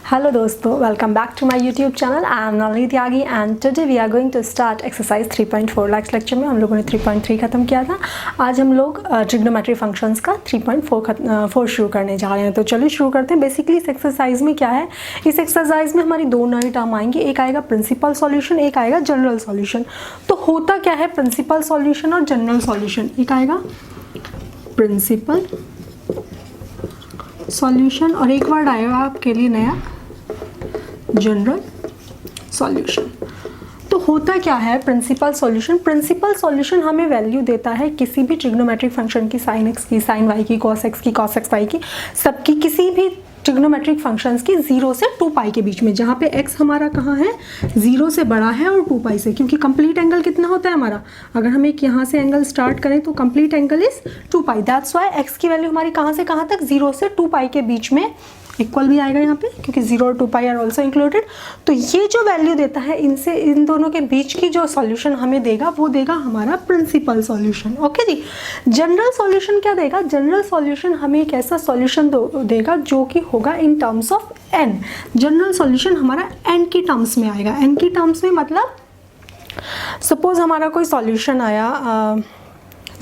Hello दोस्तों, welcome back to my YouTube channel. I am Nalini Tyagi and today we are going to start exercise 3.4। Last lecture में हम लोगों ने 3.3 खत्म किया था। आज हम लोग ट्रिग्नोमेट्री फंक्शंस का 3.4 शुरू करने जा रहे हैं। तो चलिए शुरू करते हैं। बेसिकली इस एक्सरसाइज में क्या है, इस एक्सरसाइज में हमारी दो नए टर्म आएंगे, एक आएगा प्रिंसिपल सॉल्यूशन, एक आएगा जनरल सॉल्यूशन। तो होता क्या है प्रिंसिपल सॉल्यूशन और जनरल सॉल्यूशन, एक आएगा प्रिंसिपल सॉल्यूशन और एक वर्ड आएगा आपके लिए नया जनरल सॉल्यूशन। तो होता क्या है प्रिंसिपल सॉल्यूशन, प्रिंसिपल सॉल्यूशन हमें वैल्यू देता है किसी भी ट्रिग्नोमेट्रिक फंक्शन की, साइन एक्स की, साइन वाई की, कॉस एक्स की, कॉस एक्स वाई की, सबकी किसी भी ट्रिग्नोमेट्रिक फंक्शंस की 0 से 2 पाई के बीच में, जहाँ पे x हमारा कहाँ है 0 से बड़ा है और 2 पाई से, क्योंकि कंप्लीट एंगल कितना होता है हमारा, अगर हम एक यहाँ से एंगल स्टार्ट करें तो complete angle is 2 pi. That's why x की वैल्यू हमारी कहाँ से कहाँ तक 0 से 2 पाई के बीच में इक्वल भी आएगा यहाँ पे, क्योंकि 0 और 2 पाई आर ऑल्सो इंक्लूडेड। तो ये जो वैल्यू देता है इनसे, इन दोनों के बीच की जो सॉल्यूशन हमें देगा वो देगा हमारा प्रिंसिपल सॉल्यूशन। ओके जी। जनरल सॉल्यूशन क्या देगा, जनरल सॉल्यूशन हमें एक ऐसा सॉल्यूशन देगा जो कि होगा in terms of n। General solution हमारा n की टर्म्स में आएगा। n की टर्म्स में मतलब सपोज हमारा कोई सॉल्यूशन आया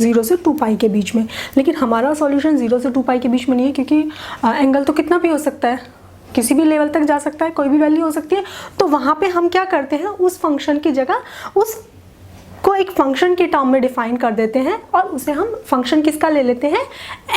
0 से 2 पाई के बीच में, लेकिन हमारा सॉल्यूशन 0 से 2 पाई के बीच में नहीं है, क्योंकि एंगल तो कितना भी हो सकता है, किसी भी लेवल तक जा सकता है, कोई भी वैल्यू हो सकती है। तो वहाँ पे हम क्या करते हैं, उस फंक्शन की जगह उस को एक फंक्शन के टर्म में डिफाइन कर देते हैं और उसे हम फंक्शन किसका ले लेते हैं,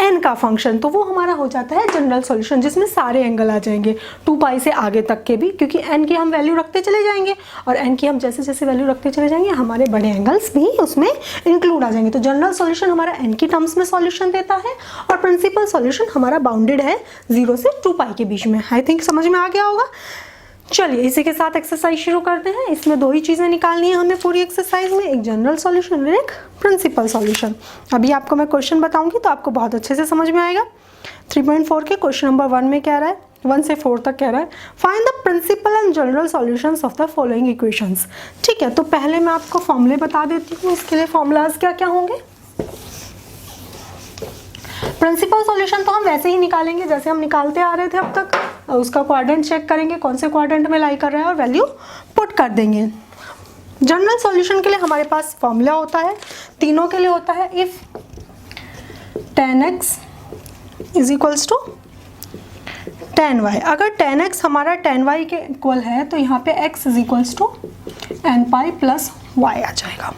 n का फंक्शन। तो वो हमारा हो जाता है जनरल सॉल्यूशन, जिसमें सारे एंगल आ जाएंगे 2 पाई से आगे तक के भी, क्योंकि n की हम वैल्यू रखते चले जाएंगे और n की हम जैसे जैसे वैल्यू रखते चले जाएंगे हमारे बड़े एंगल्स भी उसमें इंक्लूड आ जाएंगे। तो जनरल सॉल्यूशन हमारा n की टर्म्स में सॉल्यूशन देता है और प्रिंसिपल सॉल्यूशन हमारा बाउंडेड है 0 से 2 पाई के बीच में। आई थिंक समझ में आ गया होगा। चलिए इसी के साथ एक्सरसाइज शुरू करते हैं। इसमें 2 ही चीज़ें निकालनी है हमें पूरी एक्सरसाइज में, एक जनरल सॉल्यूशन और एक प्रिंसिपल सॉल्यूशन। अभी आपको मैं क्वेश्चन बताऊंगी तो आपको बहुत अच्छे से समझ में आएगा। 3.4 के क्वेश्चन नंबर 1 में क्या रहा है, 1 से 4 तक कह रहा है find the principal and general solutions of the following equations. ठीक है, तो पहले मैं आपको फॉर्मूले बता देती हूँ। इसके लिए फॉर्मूलाज क्या क्या होंगे। प्रिंसिपल सॉल्यूशन तो हम वैसे ही निकालेंगे जैसे हम निकालते आ रहे थे अब तक, उसका क्वाड्रेंट चेक करेंगे कौन से क्वाड्रेंट में लाई कर रहा है और वैल्यू पुट कर देंगे। जनरल सॉल्यूशन के लिए हमारे पास फॉर्मूला होता है, तीनों के लिए होता है, if tan x is equals to tan y। अगर tan x हमारा tan y के इक्वल है तो यहाँ पे x is equals to n pi plus y आ जाएगा।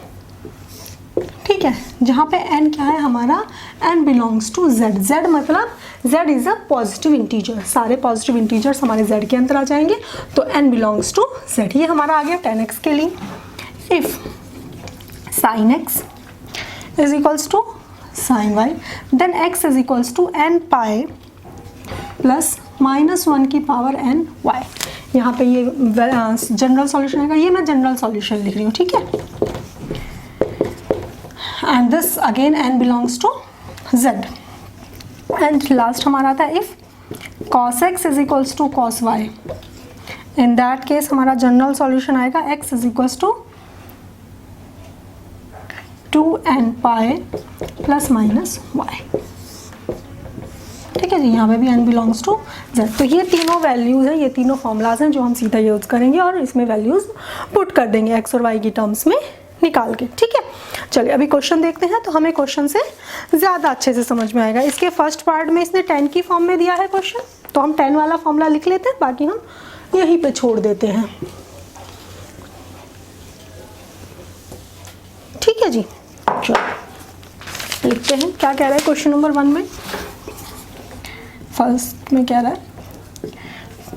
ठीक है, जहाँ पे n क्या है हमारा, n belongs to z। z मतलब z is a positive integer, सारे पॉजिटिव इंटीजर्स हमारे z के अंदर आ जाएंगे। तो n बिलोंग्स टू z, ये हमारा आ गया tan x के लिए। If sin x is equals to sin y then x is equals to n pi plus -1 की पावर n y। यहाँ पे ये जनरल सॉल्यूशन है, ये मैं जनरल सॉल्यूशन लिख रही हूँ। ठीक है, and this again n belongs to z and last हमारा था if cos x is equals to cos y। in that case हमारा जनरल सॉल्यूशन आएगा x is equals to 2n pi plus minus y। ठीक है जी, यहाँ पे भी n belongs to z। तो ये तीनों वैल्यूज हैं, ये तीनों फॉर्मूलाज हैं जो हम सीधा यूज करेंगे और इसमें वैल्यूज पुट कर देंगे x और y की टर्म्स में निकाल के। ठीक है, चलिए अभी क्वेश्चन देखते हैं तो हमें क्वेश्चन से ज़्यादा अच्छे से समझ में आएगा। इसके फर्स्ट पार्ट में इसने 10 की फॉर्म में दिया है क्वेश्चन, तो हम 10 वाला फॉर्मूला लिख लेते हैं, बाकी हम यहीं पे छोड़ देते हैं। ठीक है जी, चलो लिखते हैं क्या कह रहा है क्वेश्चन नंबर 1 में। फर्स्ट में कह रहा है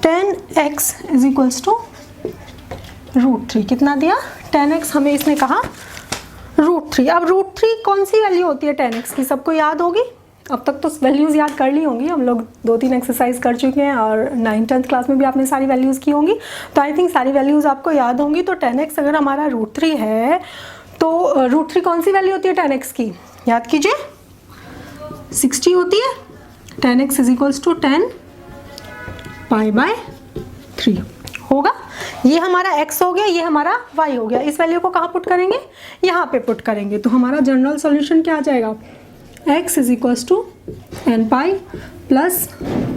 10x इज इक्वल्स टू √3। कितना दिया, 10x हमें इसने कहा √3। अब √3 कौन सी वैल्यू होती है 10x की, सबको याद होगी। अब तक तो वैल्यूज़ याद कर ली होंगी, हम लोग 2-3 एक्सरसाइज कर चुके हैं और 9th-10th क्लास में भी आपने सारी वैल्यूज़ की होंगी, तो आई थिंक सारी वैल्यूज़ आपको याद होंगी। तो 10x अगर हमारा √3 है तो √3 कौन सी वैल्यू होती है 10x की, याद कीजिए 60 होती है। 10x is equals to 10 pi by 3 होगा। ये हमारा x हो गया, ये हमारा y हो गया। इस वैल्यू को कहाँ पुट करेंगे, यहाँ पे पुट करेंगे। तो हमारा जनरल सॉल्यूशन क्या आ जाएगा, x is equals to n pi plus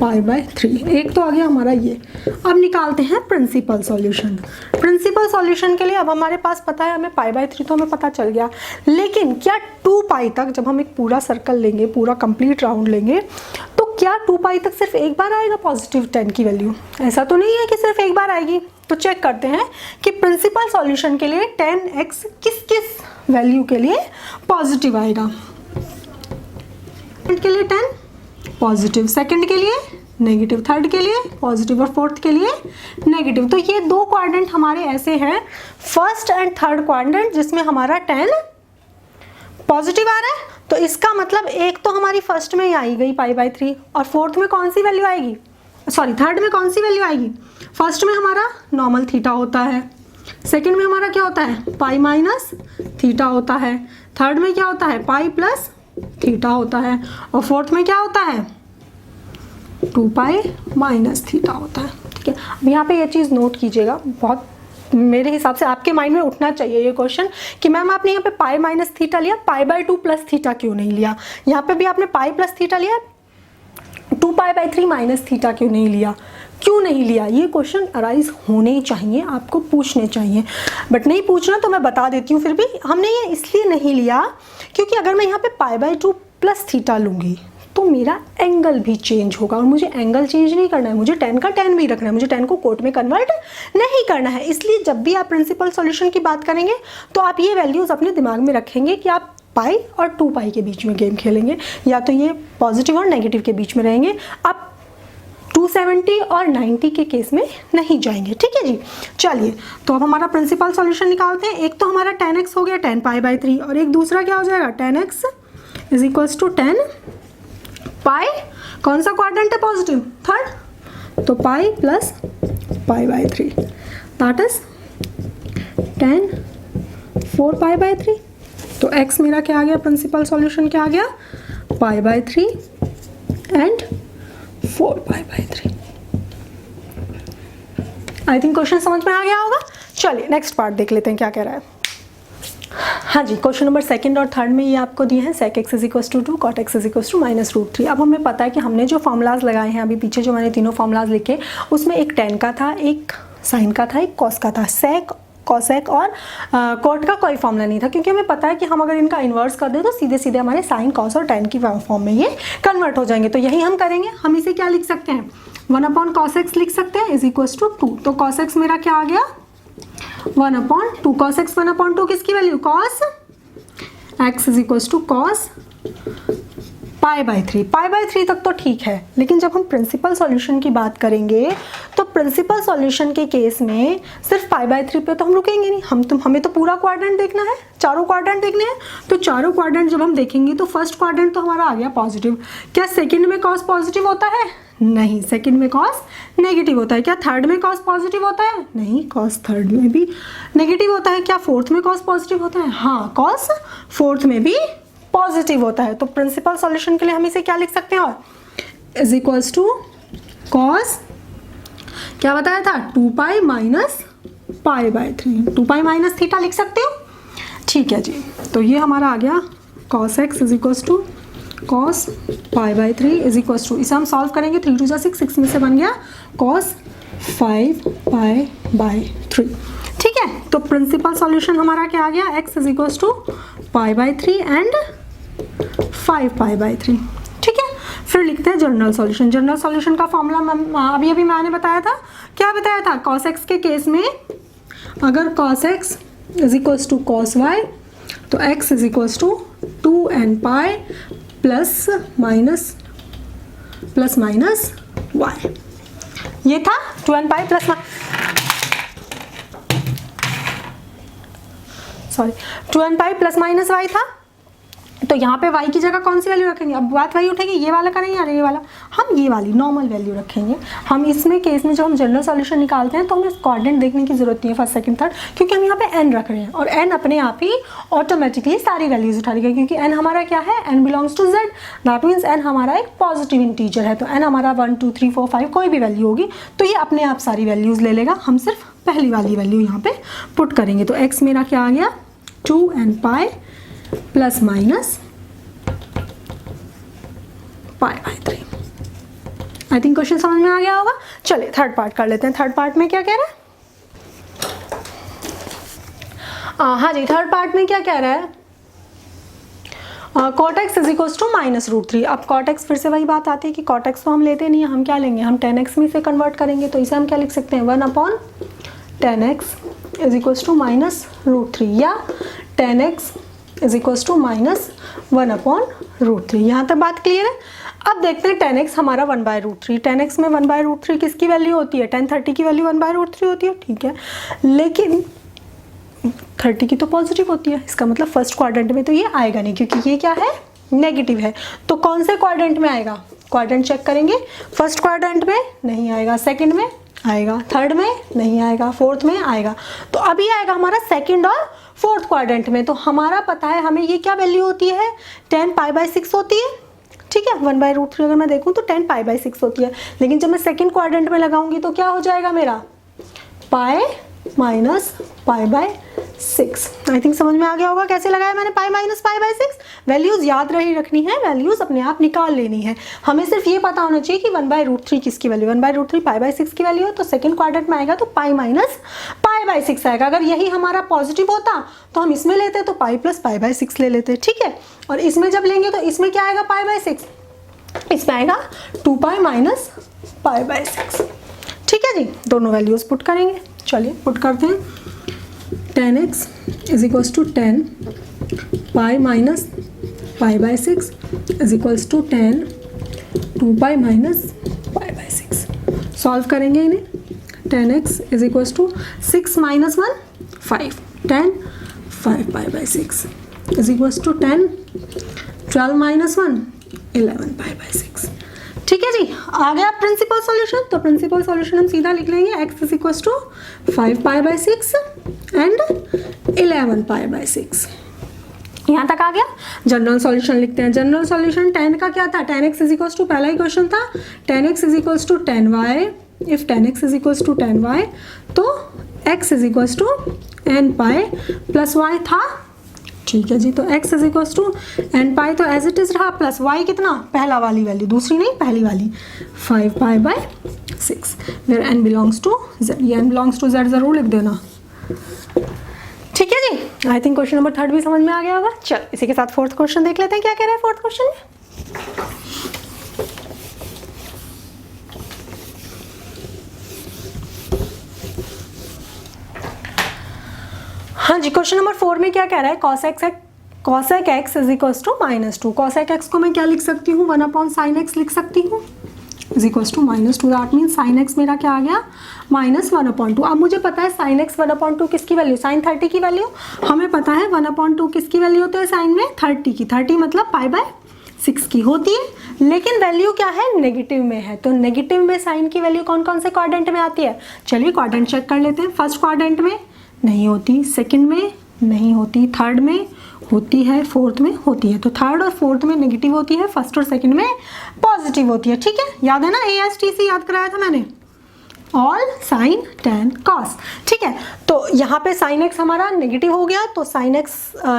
pi by 3। एक तो आ गया हमारा ये। अब निकालते हैं प्रिंसिपल सॉल्यूशन। प्रिंसिपल सॉल्यूशन के लिए अब हमारे पास पता है हमें पाई बाय 3 तो हमें पता चल गया, लेकिन क्या 2 पाई तक जब हम एक पूरा सर्कल लेंगे, पूरा कंप्लीट राउंड लेंगे, तो क्या 2 पाई तक सिर्फ एक बार आएगा पॉजिटिव 10 की वैल्यू? ऐसा तो नहीं है कि सिर्फ एक बार आएगी। तो चेक करते हैं कि प्रिंसिपल सॉल्यूशन के लिए 10x किस किस वैल्यू के लिए पॉजिटिव आएगा। के लिए 10 पॉजिटिव, सेकंड के लिए नेगेटिव, थर्ड के लिए पॉजिटिव और फोर्थ के लिए नेगेटिव। तो ये दो क्वाड्रेंट हमारे ऐसे हैं, फर्स्ट एंड थर्ड क्वाड्रेंट, जिसमें हमारा 10 पॉजिटिव आ रहा है। तो इसका मतलब एक तो हमारी फर्स्ट में ही आई गई पाई बाय 3, और फोर्थ में कौन सी वैल्यू आएगी, सॉरी थर्ड में कौन सी वैल्यू आएगी? फर्स्ट में हमारा नॉर्मल थीटा होता है, सेकंड में हमारा क्या होता है पाई माइनस थीटा होता है, थर्ड में क्या होता है पाई प्लस थीटा होता है, और फोर्थ में क्या होता है 2 पाई माइनस थीटा होता है। ठीक है, अब यहाँ पे ये चीज़ नोट कीजिएगा, बहुत मेरे हिसाब से आपके माइंड में उठना चाहिए ये क्वेश्चन कि मैम आपने यहाँ पे पाई माइनस थीटा लिया, पाई बाय 2 प्लस थीटा क्यों नहीं लिया? यहाँ पे भी आपने पाई प्लस थीटा लिया, 2 पाई बाय 3 माइनस थीटा क्यों नहीं लिया? क्यों नहीं लिया? ये क्वेश्चन अराइज होने चाहिए, आपको पूछने चाहिए, बट नहीं पूछना तो मैं बता देती हूँ। फिर भी हमने ये इसलिए नहीं लिया क्योंकि अगर मैं यहाँ पे पाई बाय 2 प्लस थीटा लूँगी तो मेरा एंगल भी चेंज होगा, और मुझे एंगल चेंज नहीं करना है, मुझे 10 का 10 भी रखना है, मुझे 10 को कोट में कन्वर्ट नहीं करना है। इसलिए जब भी आप प्रिंसिपल सॉल्यूशन की बात करेंगे तो आप ये वैल्यूज़ अपने दिमाग में रखेंगे कि आप पाई और 2 पाई के बीच में गेम खेलेंगे, या तो ये पॉजिटिव और नेगेटिव के बीच में रहेंगे, आप 270 और 90 के केस में नहीं जाएंगे। ठीक है जी, चलिए तो अब हमारा प्रिंसिपल सॉल्यूशन निकालते हैं। एक तो हमारा 10x हो गया 10 पाई बाय 3, और एक दूसरा क्या हो जाएगा 10x इज इक्वल्स टू 10 पाई, कौन सा क्वाड्रेंट है पॉजिटिव थर्ड, तो पाई plus pi by 3 that is 10 4 pi by 3। तो x मेरा क्या आ गया, प्रिंसिपल सॉल्यूशन क्या आ गया पाई by 3 and 4 pi by 3। I think question समझ में आ गया होगा। चलिए नेक्स्ट पार्ट देख लेते हैं क्या कह रहा है। हाँ जी, क्वेश्चन नंबर सेकंड और थर्ड में ये आपको दिए हैं sec x is equals to 2, cot x is equals to -√3। अब हमें पता है कि हमने जो फॉर्मूलाज लगाए हैं अभी पीछे, जो मैंने तीनों फॉर्मूलाज लिखे, उसमें एक tan का था, एक sin का था, एक cos का था। sec cosec और cot का कोई फॉर्मूला नहीं था, क्योंकि हमें पता है कि हम अगर इनका इन्वर्स कर दें तो सीधे सीधे हमारे sin cos और tan की फॉर्म में ये कन्वर्ट हो जाएंगे। तो यही हम करेंगे। हम इसे क्या लिख सकते हैं 1/cos x लिख सकते हैं इज इक्वल्स टू 2। तो cos x मेरा क्या आ गया 1/2, cos x 1/2 किसकी value cos x is equals to cos pi by 3। Pi by 3 तक तो ठीक है, लेकिन जब हम प्रिंसिपल सॉल्यूशन की बात करेंगे तो प्रिंसिपल सॉल्यूशन के केस में सिर्फ पाई बाय 3 पे तो हम रुकेंगे नहीं, हमें तो पूरा क्वाड्रेंट देखना है, चारों क्वाड्रेंट देखने हैं। तो चारों क्वाड्रेंट जब हम देखेंगे तो फर्स्ट क्वाड्रेंट तो हमारा आ गया पॉजिटिव। क्या सेकंड में cos पॉजिटिव होता है? नहीं, सेकंड में cos नेगेटिव होता है। क्या थर्ड में cos पॉजिटिव होता है? नहीं, cos थर्ड में भी नेगेटिव होता है। क्या फोर्थ में cos पॉजिटिव होता है? हाँ, cos फोर्थ में भी पॉजिटिव होता है। तो प्रिंसिपल सॉल्यूशन के लिए हम इसे क्या लिख सकते हैं, और इज इक्वल्स टू cos क्या बताया था 2 pi minus pi by 3, 2 pi minus theta लिख सकते हो। ठीक है जी, तो ये हमारा आ गया cos x is equals to cos pi by 3 is equals to, इसे हम सॉल्व करेंगे 3 2 6, 6 में से बन गया cos 5 पाई बाय 3। ठीक है, तो प्रिंसिपल सॉल्यूशन हमारा क्या आ गया x is equals to pi by 3 and 5 pi by 3। ठीक है, फिर लिखते हैं जनरल सॉल्यूशन। जनरल सॉल्यूशन का फॉर्मूला अभी मैंने बताया था। क्या बताया था? cos x के केस में अगर cos x is equals to cos y, तो x is equals to 2n pi plus minus y। ये था 2n pi plus minus y था। तो यहाँ पे y की जगह कौन सी वैल्यू रखेंगे? अब बात वही उठेगी, ये वाला करेंगे या ये वाला? हम ये वाली नॉर्मल वैल्यू रखेंगे। हम इसमें केस में जब हम जनरल सॉल्यूशन निकालते हैं तो हमें कोऑर्डिनेट देखने की जरूरत नहीं है फर्स्ट सेकंड थर्ड, क्योंकि हम यहाँ पे n रख रहे हैं, और n अपने आप ही ऑटोमेटिकली सारी वैल्यूज उठा लेगा, क्योंकि n हमारा क्या है, n belongs to z, that means n हमारा एक पॉजिटिव इंटीजर है। तो n हमारा 1 2 3 4 5 कोई भी वैल्यू होगी तो ये अपने आप सारी वैल्यूज ले लेगा। हम सिर्फ पहली वाली वैल्यू यहाँ पे पुट करेंगे। तो x मेरा क्या आ गया 2n pi plus minus pi. I think question समझ में आ गया होगा। चलिए थर्ड पार्ट कर लेते हैं। थर्ड पार्ट में क्या कह रहा है? हाँ जी, थर्ड पार्ट में क्या कह रहा है? cot x is equals to -√3। अब cot x फिर से वही बात आती है कि cot x तो हम लेते नहीं है, हम क्या लेंगे? हम tan x में से कन्वर्ट करेंगे। तो इसे हम क्या लिख सकते हैं? 1/tan x is equals to -√3 या tan x is equals to -1/√3। यहाँ तक बात क्लियर है? अब देखते हैं tan x हमारा 1/√3। tan x में 1/√3 किसकी वैल्यू होती है? tan 30 की वैल्यू 1/√3 होती है, ठीक है। लेकिन 30 की तो पॉजिटिव होती है, इसका मतलब फर्स्ट क्वाड्रेंट में तो ये आएगा नहीं, क्योंकि ये क्या है? नेगेटिव है। तो कौन से क्वाड्रेंट में आएगा? क्वाड्रेंट चेक करेंगे। फर्स्ट क्वाड्रेंट में नहीं आएगा, सेकंड में आएगा, थर्ड में नहीं आएगा, फोर्थ में आएगा। तो अभी आएगा हमारा सेकंड और फोर्थ क्वाड्रेंट में। तो हमारा पता है हमें ये क्या वैल्यू होती है? tan π/6 होती है, ठीक है। 1/√3 अगर मैं देखूँ तो tan π/6 होती है। लेकिन जब मैं सेकंड क्वाड्रेंट में लगाऊंगी तो क्या हो जाएगा मेरा? पाई माइनस π/6। आई थिंक समझ में आ गया होगा कैसे लगाया मैंने पाई माइनस π/6। वैल्यूज याद रही रखनी है, वैल्यूज अपने आप निकाल लेनी है। हमें सिर्फ ये पता होना चाहिए कि 1/√3 किसकी वैल्यू? 1/√3 π/6 की वैल्यू है, तो सेकंड क्वाड्रेंट में आएगा तो पाई माइनस π/6 आएगा। अगर यही हमारा पॉजिटिव होता तो हम इसमें लेते तो पाई प्लस π/6 ले लेते, ठीक है। और इसमें जब लेंगे तो इसमें क्या आएगा? π/6, इसमें आएगा 2π माइनस π/6, ठीक है जी। दोनों वैल्यूज पुट करेंगे। चलिए पुट करते हैं। tan x is equals to tan pi minus π/6 is equals to tan 2π minus π/6। Solve करेंगे इन्हें। tan x is equals to 6 minus 1 5, tan 5π/6 is equals to tan 12 minus 1 11 π/6, ठीक है जी। आ गया प्रिंसिपल सॉल्यूशन। तो प्रिंसिपल सॉल्यूशन हम सीधा लिख लेंगे। x is equals to 5π/6 and 11 π/6। यहाँ तक आ गया। जनरल सॉल्यूशन लिखते हैं। जनरल सॉल्यूशन tan का क्या था? tan x is equals to, पहला ही क्वेश्चन था, tan x is equals to tan y। If tan x is equals to tan y तो x is equals to n pi plus y था, ठीक है जी। तो x is equals to n pi तो एज इट इज रहा, plus y कितना? पहला वाली वैल्यू, दूसरी नहीं पहली वाली, 5π/6 where n belongs to z। ये n बिलोंग्स टू z जरूर लिख देना, ठीक है जी। आई थिंक क्वेश्चन नंबर 3 भी समझ में आ गया होगा। चल इसी के साथ फोर्थ क्वेश्चन देख लेते हैं क्या कह रहा है फोर्थ क्वेश्चन में। हाँ जी, क्वेश्चन नंबर 4 में क्या कह रहा है? cosec x is equals to -2। cosec x को मैं क्या लिख सकती हूँ? 1/sin x लिख सकती हूँ is equals to -2। That mean sin x मेरा क्या आ गया? -1/2। अब मुझे पता है sin x 1/2 किसकी वैल्यू? sin 30 की वैल्यू। हमें पता है 1/2 किसकी वैल्यू होती है साइन में? 30 की। 30 मतलब π/6 की होती है, लेकिन वैल्यू क्या है? नेगेटिव में है। तो नेगेटिव में साइन की वैल्यू कौन कौन से क्वाड्रेंट में आती है? चलिए क्वाड्रेंट चेक कर लेते हैं। फर्स्ट क्वाड्रेंट में नहीं होती, सेकंड में नहीं होती, थर्ड में होती है, फोर्थ में होती है। तो थर्ड और फोर्थ में नेगेटिव होती है, फर्स्ट और सेकंड में पॉजिटिव होती है, ठीक है। याद है ना? ASTC याद कराया था मैंने, ऑल साइन tan cos, ठीक है। तो यहाँ पे sin x हमारा नेगेटिव हो गया, तो sin x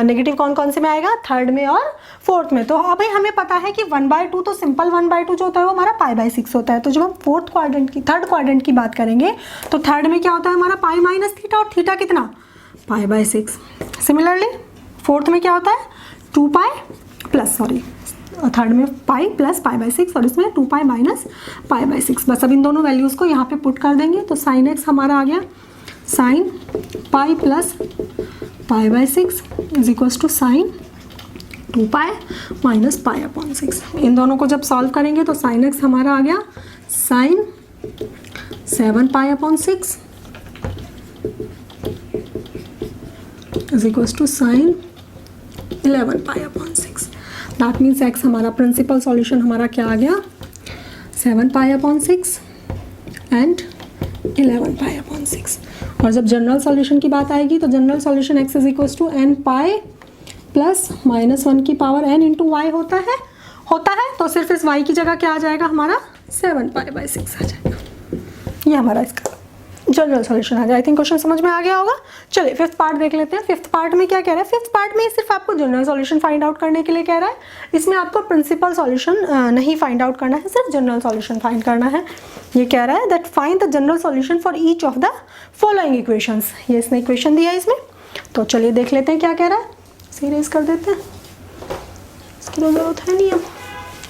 नेगेटिव कौन कौन से में आएगा? थर्ड में और फोर्थ में। तो अब हमें पता है कि 1/2 तो सिंपल 1/2 जो होता है वो हमारा π/6 होता है। तो जब हम थर्ड क्वाड्रेंट की बात करेंगे तो थर्ड में क्या होता है हमारा? पाई माइनस थीटा, और थीटा कितना? π/6। सिमिलरली फोर्थ में क्या होता है? 2π प्लस, सॉरी थर्ड में पाई प्लस π/6 और इसमें 2π माइनस π/6। बस अब इन दोनों वैल्यूज़ को यहाँ पे पुट कर देंगे। तो sin x हमारा आ गया sin pi plus π/6 is equals to sin 2π minus π/6। इन दोनों को जब सॉल्व करेंगे तो sin x हमारा आ गया sin 7π/6 is equals to sin 11π/6। That means x हमारा प्रिंसिपल सॉल्यूशन हमारा क्या आ गया? 7π/6 एंड 11π/6। और जब जनरल सॉल्यूशन की बात आएगी तो general solution x is equals to n pi plus -1 की पावर n इंटू वाई होता है। तो सिर्फ इस y की जगह क्या आ जाएगा हमारा? 7π/6 आ जाएगा। ये हमारा इसका जनरल सॉल्यूशन आ गया। आई थिंक क्वेश्चन समझ में आ गया होगा। चलिए फिफ्थ पार्ट देख लेते हैं। फिफ्थ पार्ट में क्या कह रहा है? फिफ्थ पार्ट में सिर्फ आपको जनरल सॉल्यूशन फाइंड आउट करने के लिए कह रहा है। इसमें आपको प्रिंसिपल सॉल्यूशन नहीं फाइंड आउट करना है, सिर्फ जनरल सॉल्यूशन फाइंड करना है। ये कह रहा है that find the general solution for each of the following equations. ये इसने इक्वेशन दिया है इसमें, तो चलिए देख लेते हैं क्या कह रहा है। इसे इरेज कर देते हैं, इसकी तो जरूरत है नहीं अब।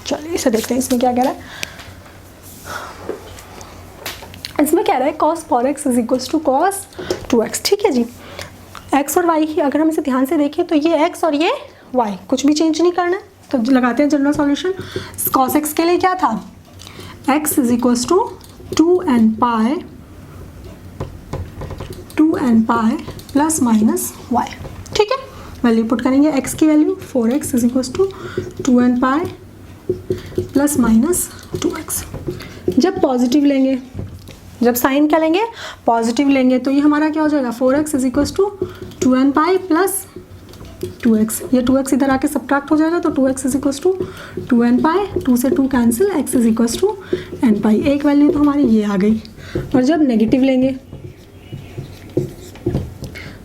चलिए इसे देखते हैं इसमें क्या कह रहा है। इसमें कह रहा है cos 4x is equals to cos 2x। ठीक है जी, x और y ही अगर हम इसे ध्यान से देखें तो ये x और ये y, कुछ भी चेंज नहीं करना है। तो लगाते हैं जनरल सॉल्यूशन। cos x के लिए क्या था? x is equals to 2n pi plus minus y। ठीक है, वैल्यू पुट करेंगे x की value 4x is equals to 2n pi plus minus 2x। जब पॉजिटिव लेंगे, जब साइन क्या लेंगे? पॉजिटिव लेंगे, तो ये हमारा क्या हो जाएगा? 4x is equals to 2n pi plus 2x। ये 2x इधर आके सब्ट्रैक्ट हो जाएगा, तो 2x is equals to 2n पाई, 2 से 2 cancel, x is equals to n pi. एक वैल्यू तो हमारी ये आ गई। और जब नेगेटिव लेंगे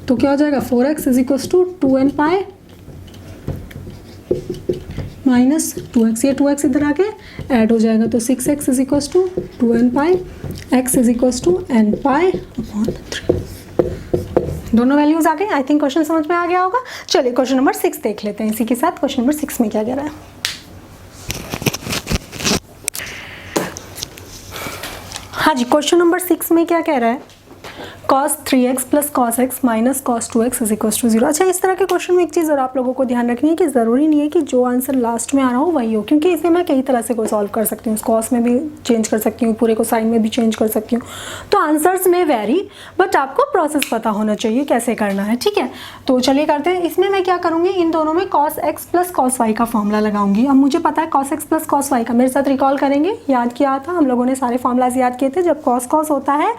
तो क्या हो जाएगा? 4x is equals to 2n pi minus 2x। ये 2x इधर आके ऐड हो जाएगा, तो 6x is equals to 2n pi, x is equals to n pi upon 3। दोनों वैल्यूज आ गए। आई थिंक क्वेश्चन समझ में आ गया होगा। चलिए क्वेश्चन नंबर 6 देख लेते हैं। इसी के साथ क्वेश्चन नंबर 6 में क्या कह रहा है? हाँ जी, क्वेश्चन नंबर 6 में क्या कह रहा है? cos 3x plus cos x minus cos 2x is equal to 0। अच्छा, इस तरह के क्वेश्चन में एक चीज़ और आप लोगों को ध्यान रखनी है कि ज़रूरी नहीं है कि जो आंसर लास्ट में आ रहा हो वही हो, क्योंकि इसे मैं कई तरह से को सॉल्व कर सकती हूँ। cos में भी चेंज कर सकती हूँ, पूरे को साइन में भी चेंज कर सकती हूँ। तो आंसर्स में वेरी, बट आपको प्रोसेस पता होना चाहिए कैसे करना है। ठीक है, तो चलिए करते हैं। इसमें मैं क्या करूँगी? इन दोनों में cos x plus cos y का फॉर्मूला लगाऊंगी। अब मुझे पता है cos x plus cos y का, मेरे साथ रिकॉल करेंगे, याद किया था हम लोगों ने, सारे फॉर्मूलाज याद किए थे। जब cos होता है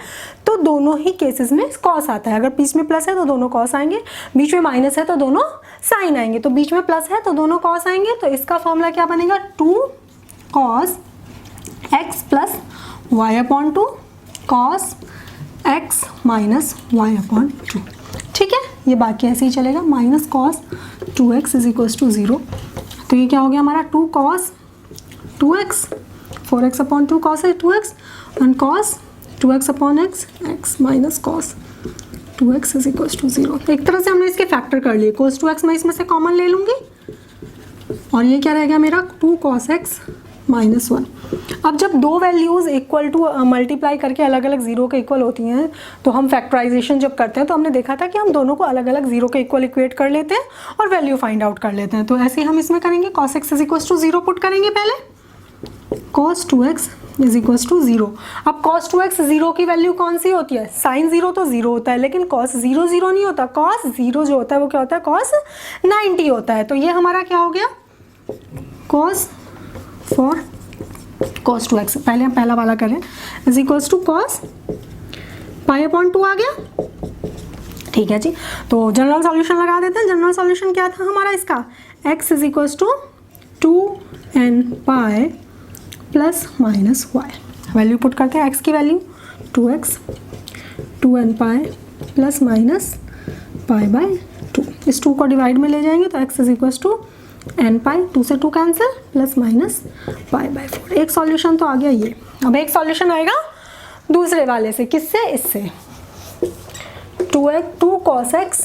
तो दोनों ही केसेस में cos आता है। अगर बीच में प्लस है तो दोनों cos आएंगे, बीच में माइनस है तो दोनों साइन आएंगे, तो बीच में प्लस है तो दोनों cos आएंगे। तो इसका फॉर्मूला क्या बनेगा? 2 cos x plus y upon 2 cos x minus y upon 2। ठीक है, ये बाकी ऐसे ही चलेगा। Minus cos 2x is equals to 0। तो ये क्या हो गया हमारा? 2 cos 2x, 4x upon 2 cos 2x and cos 2x upon x, x minus cos 2x is equals to 0। एक तरह से हमने इसके फैक्टर कर लिए। cos 2x मैं इसमें से कॉमन ले लूँगी और ये क्या रह गया मेरा? 2 cos x माइनस 1। अब जब दो वैल्यूज़ इक्वल टू मल्टीप्लाई करके अलग अलग जीरो के इक्वल होती हैं, तो हम फैक्टराइजेशन जब करते हैं तो हमने देखा था कि हम दोनों को अलग अलग जीरो के इक्वल इक्वेट कर लेते हैं और वैल्यू फाइंड आउट कर लेते हैं। तो ऐसे ही हम इसमें करेंगे। cos x is equals to 0 put करेंगे पहले, cos 2x is equals to 0। अब cos 2x 0 की वैल्यू कौन सी होती है? साइन 0 तो 0 होता है, लेकिन cos 0 0 नहीं होता। cos 0 जो होता है वो क्या होता है? cos 90 होता है। तो ये हमारा क्या हो गया? cos 2x, पहले हम पहला वाला करें, is equals to cos pi upon 2 आ गया। ठीक है जी, तो जनरल सॉल्यूशन लगा देते हैं। जनरल सॉल्यूशन क्या था हमारा इसका? x is equals to 2n pi plus minus y। Value put करते हैं। x की value 2x 2n pi plus minus pi by 2। इस 2 को डिवाइड में ले जाएंगे तो x is equals to n pi, 2 से 2 cancel, plus minus pi by 4। एक सॉल्यूशन तो आ गया ये। अब एक सॉल्यूशन आएगा दूसरे वाले से। किससे? इससे। 2 cos x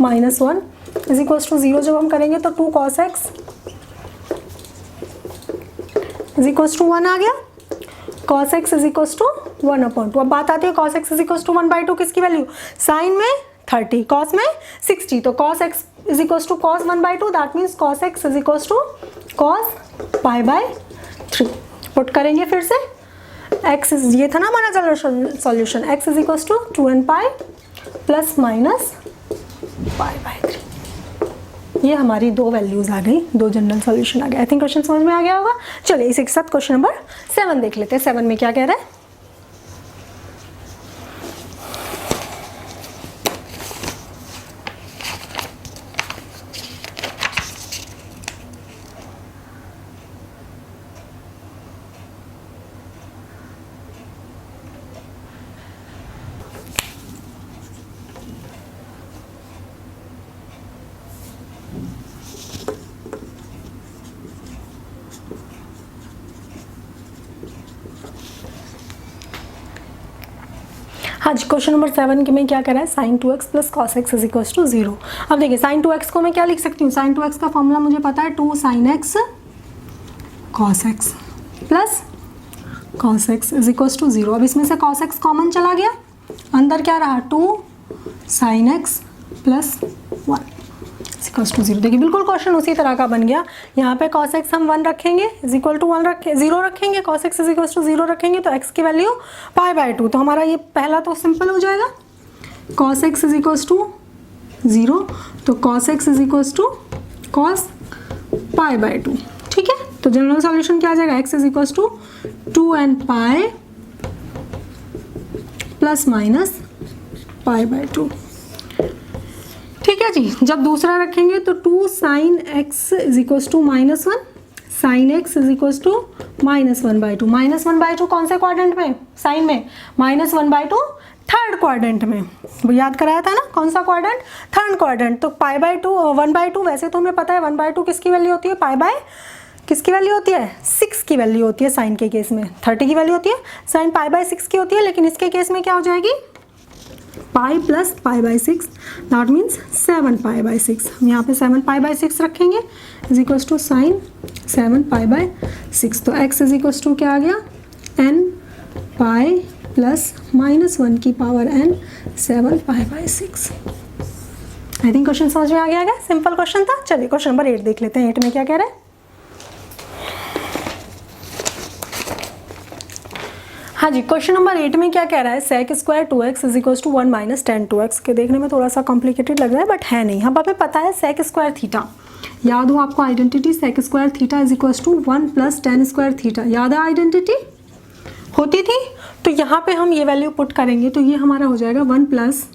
minus 1 is equals to 0 जब हम करेंगे तो 2 cos x is equals to 1 आ गया। cos x is equals to 1 upon 2। अब बात आती है cos x is equals to 1/2 किसकी वैल्यू? साइन में 30, cos में 60। तो cos x is equals to cos 1/2, that means cos x is equals to cos pi by 3। Put करेंगे फिर से। x इज, ये था ना हमारा general solution, x is equals to 2n pi plus minus pi by 3। ये हमारी दो वैल्यूज आ गई, दो जनरल सॉल्यूशन आ गए। आई थिंक क्वेश्चन समझ में आ गया होगा। चलिए इसी के साथ क्वेश्चन नंबर 7 देख लेते हैं। 7 में क्या कह रहा है? हाँ जी, क्वेश्चन नंबर 7 में क्या कह रहा है, sine 2x plus cos x is equal to 0। अब देखिए साइन 2x को मैं क्या लिख सकती हूँ, साइन 2x का फॉर्मूला मुझे पता है 2 sine x cos x plus cos x is equal to 0। अब इसमें से कॉस एक्स कॉमन चला गया, अंदर क्या रहा 2 sine x plus 1 equals to 0। देखिए बिल्कुल क्वेश्चन उसी तरह का बन गया। यहाँ पे cos x हम 1 रखेंगे इज इक्वल टू 1 रखें 0 रखेंगे, cos x is equal to 0 रखेंगे तो x की वैल्यू π/2। तो हमारा ये पहला तो सिंपल हो जाएगा, cos x is equal to 0 तो cos x is equal to cos π/2। ठीक है, तो जनरल सॉल्यूशन क्या आ जाएगा, x is equal to 2n pi plus minus π/2। ठीक है जी, जब दूसरा रखेंगे तो 2 sine x is equal to -1 sine x is equal to -1/2। -1/2 कौन से क्वाड्रेंट में, साइन में, -1/2 थर्ड क्वाड्रेंट में, वो याद कराया था ना, कौन सा क्वाड्रेंट, थर्ड क्वाड्रेंट। तो π/2 1/2 वैसे तो हमें पता है 1/2 किसकी वैल्यू होती है, किसकी वैल्यू होती है, 6 की वैल्यू होती है साइन के केस में, 30 की वैल्यू होती है, साइन π/6 की होती है, लेकिन इसके केस में क्या हो जाएगी पाई प्लस π/6 दैट मीन्स 7π/6। हम यहाँ पे 7π/6 रखेंगे इज इक्वल्स टू साइन 7π/6। तो x इज इक्वल्स टू क्या आ गया n पाई प्लस -1 की power n 7π/6। I think question समझ में आ गया, सिंपल क्वेश्चन था। चलिए क्वेश्चन नंबर 8 देख लेते हैं। 8 में क्या कह रहा है, हाँ जी, क्वेश्चन नंबर 8 में क्या कह रहा है, sec square 2x is equal to 1 minus tan 2x के देखने में थोड़ा सा कॉम्प्लिकेटेड लग रहा है बट है नहीं। हम हमें पता है सेक स्क्वायर थीटा, याद हो आपको identity, sec square theta is equal to 1 plus tan square theta, याद है आइडेंटिटी होती थी। तो यहाँ पे हम ये वैल्यू पुट करेंगे तो ये हमारा हो जाएगा 1 plus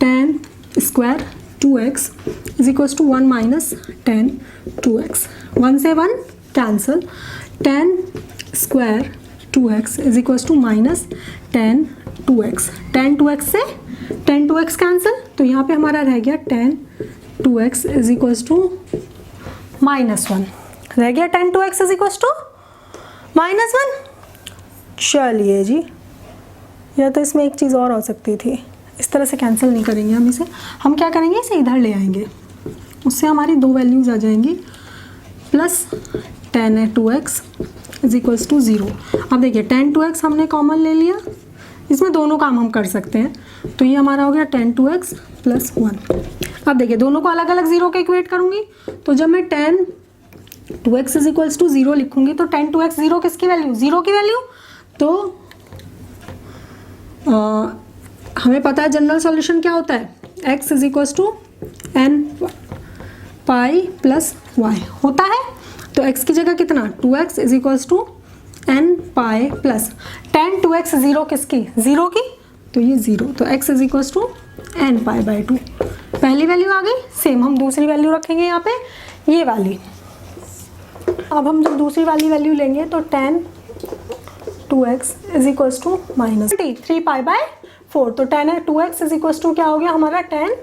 tan square 2x is equal to 1 minus tan 2x। 1 से 1 cancel, tan square 2x is equal to minus tan 2x, tan 2x से टेन 2x कैंसिल, तो यहाँ पे हमारा रह गया ten 2x is equal to -1, रह गया ten 2x is equal to -1। चलिए जी, या तो इसमें एक चीज़ और हो सकती थी, इस तरह से कैंसिल नहीं करेंगे हम इसे, हम क्या करेंगे इसे इधर ले आएंगे, उससे हमारी दो वैल्यूज़ आ जाएंगी, प्लस टेन है 2x इज इक्वल्स टू 0। अब देखिए टेन 2x हमने कॉमन ले लिया, इसमें दोनों काम हम कर सकते हैं, तो ये हमारा हो गया टेन 2x प्लस 1। अब देखिए दोनों को अलग अलग 0 के इक्वेट करूँगी, तो जब मैं ten 2x is equals to 0 लिखूँगी तो टेन 2x 0 किसकी वैल्यू, 0 की वैल्यू। तो हमें पता है जनरल सॉल्यूशन क्या होता है, x is equals to n pi plus y होता है। तो x की जगह कितना 2x is equals to n pi plus tan 2x 0 किसकी, 0 की, तो ये 0, तो x is equals to n pi. पहली वैल्यू आ गई, सेम हम दूसरी वैल्यू रखेंगे यहाँ पे ये वाली। अब हम जब दूसरी वाली वैल्यू लेंगे तो tan 2x is equals to minus 3π/4, तो tan 2x is equals to क्या हो गया हमारा टेन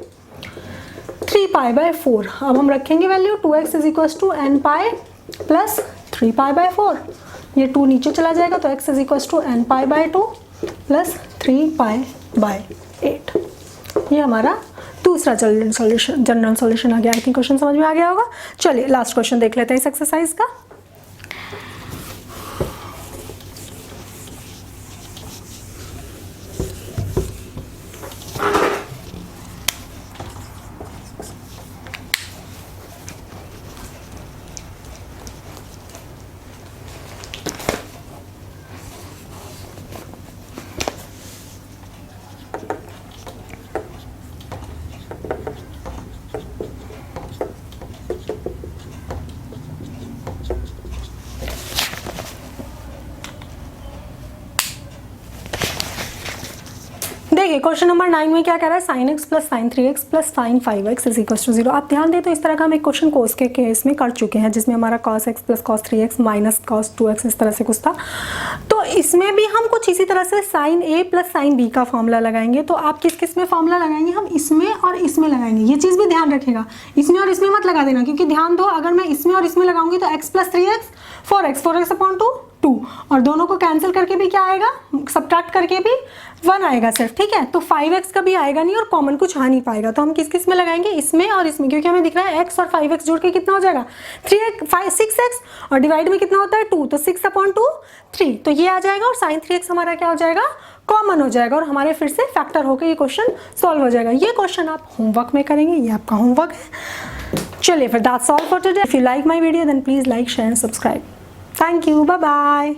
3π/4। अब हम रखेंगे value 2x is equals to n pi plus 3π/4, ये 2 नीचे चला जाएगा तो x is equals to n pi plus 3π/8। ये हमारा दूसरा जनरल सॉल्यूशन आ गया। आई थिंक क्वेश्चन समझ में आ गया होगा। चलिए लास्ट क्वेश्चन देख लेते हैं इस एक्सरसाइज का। देखिए क्वेश्चन नंबर 9 में क्या कह रहा है, sine x plus sine 3x plus sine 5x is equal to 0। आप ध्यान दें तो इस तरह का हम एक क्वेश्चन कोस के केस में कर चुके हैं जिसमें हमारा cos x plus cos 3x minus cos 2x इस तरह से कुछ था। तो इसमें भी हम कुछ इसी तरह से sine a plus sine b का फॉर्मूला लगाएंगे। तो आप किस किस में फॉर्मूला लगाएंगे, हम इसमें और इसमें लगाएंगे। ये चीज़ भी ध्यान रखेगा, इसमें और इसमें मत लगा देना, क्योंकि ध्यान दो अगर मैं इसमें और इसमें लगाऊंगी तो x plus 3x 4x upon 2 2, और दोनों को कैंसिल करके भी क्या आएगा, सब्ट्रैक्ट करके भी 1 आएगा सिर्फ, ठीक है। तो 5x कभी आएगा नहीं और कॉमन कुछ आ नहीं पाएगा, तो हम किस किस में लगाएंगे, इसमें और इसमें, क्योंकि हमें दिख रहा है x और 5x जोड़ के कितना हो जाएगा 6x, और डिवाइड में कितना होता है 2, तो 6/2 3, तो ये आ जाएगा और sin 3x हमारा क्या हो जाएगा, कॉमन हो जाएगा, और हमारे फिर से फैक्टर होकर ये क्वेश्चन सॉल्व हो जाएगा। ये क्वेश्चन आप होमवर्क में करेंगे, ये आपका होमवर्क है। चलिए फिर that's all for today. If you like my video then please like, share and subscribe. Thank you, bye bye.